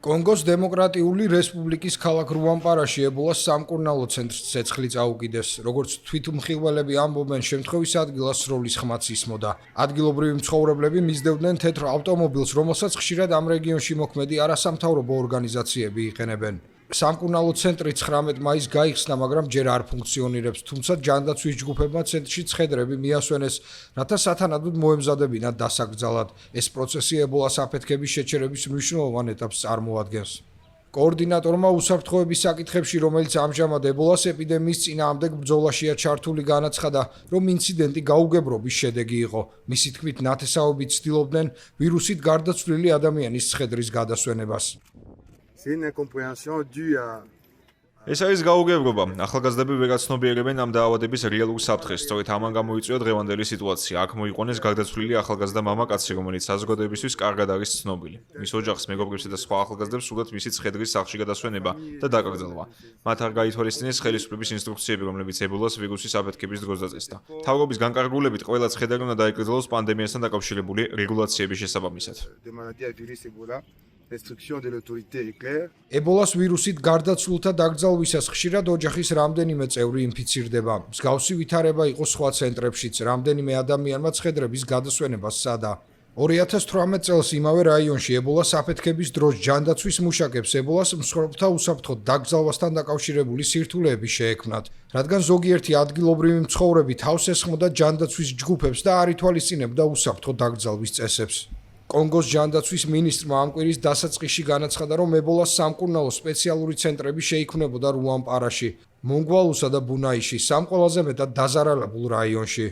კონგოს დემოკრატიული რესპუბლიკის ქალაქ რუამპარაში ებოლას სამკურნალო ცენტრს ცეცხლი წაუკიდეს. როგორც თვითმხილველები ამბობენ, შემთხვევის ადგილას სროლის ხმაც ისმოდა. ადგილობრივი მცხოვრებლები მისდევდნენ თეთრ ავტომობილს, რომელსაც ხშირად ამ რეგიონში მოქმედი არასამთავრობო ორგანიზაციები იყენებენ. სამკურნალო ცენტრი 19 მაისს გაიხსნა, მაგრამ ჯერ არ ფუნქციონირებს, თუმცა ჯანდაცვის ჯგუფებმა ცენტრში ცხედრები მიასვენეს, რათა სათანადოდ მოემზადებინათ დასაკრძალად. ეს პროცესი ებოლას აფეთქების შეჩერების მნიშვნელოვან ეტაპს წარმოადგენს. კოორდინატორმა უსაფრთხოების საკითხებში, რომელიც ამჟამად ებოლას ეპიდემიის წინააღმდეგ ბრძოლაშია ჩართული, განაცხადა, რომ ინციდენტი გაუგებრობის შედეგი იყო. მისი თქმით, ნათესაობები ცდილობდნენ ვირუსით გარდაცვლილი ადამიანის ცხედრის გადასვენებას. ეს არის გაუგებრობა. ახალგაზრდები ვერაცნობიერებენ ამ დაავადების რეალურ საფრთხეს. სწორედ ამან გამოიწვია დღევანდელი სიტუაცია. აქ მოიყვანეს გარდაცვლილი ახალგაზრდა მამაკაცი, რომელიც საზოგადოებისთვის კარგად არის ცნობილი. მის ოჯახს, მეგობრებსა და სხვა ახალგაზრდებს სურდათ მისი ცხედრის სახლში გადასვენება და დაკრძალვა. მათ არ გაითვალისწინეს ხელისუფლების ინსტრუქციები, რომლებიც ებოლას ვირუსის აფეთქების დროს დაწესდა. მთავრობის განკარგულებით ყველა ცხედარი უნდა დაიკრძალოს პანდემიასთან დაკავშირებული რეგულაციების შესაბამისად. ებოლას ვირუსით გარდაცვლულთა დაკრძალვისას ხშირად ოჯახის რამდენიმე წევრი ინფიცირდება. მსგავსი ვითარება იყო სხვა ცენტრებშიც. რამდენიმე ადამიანმა ცხედრების გადასვენება სცადა. 2018 წელს იმავე რაიონში ებოლას აფეთქების დროს ჯანდაცვის მუშაკებს ებოლას მსხვერპლთა უსაფრთხოდ დაკრძალვასთან დაკავშირებული სირთულეები შეექმნათ, რადგან ზოგიერთი ადგილობრივი მცხოვრები თავს ესხმოდა ჯანდაცვის ჯგუფებს და არ ითვალისწინებდა უსაფრთხო დაკრძალვის წესებს. კონგოს ჯანდაცვის მინისტრმა ამ კვირის დასაწყისში განაცხადა, რომ ებოლას სამკურნალო სპეციალური ცენტრები შეიქმნებოდა რუამპარაში, მონგვალუსა და ბუნაიში, სამ ყველაზე მეტად დაზარალებულ რაიონში.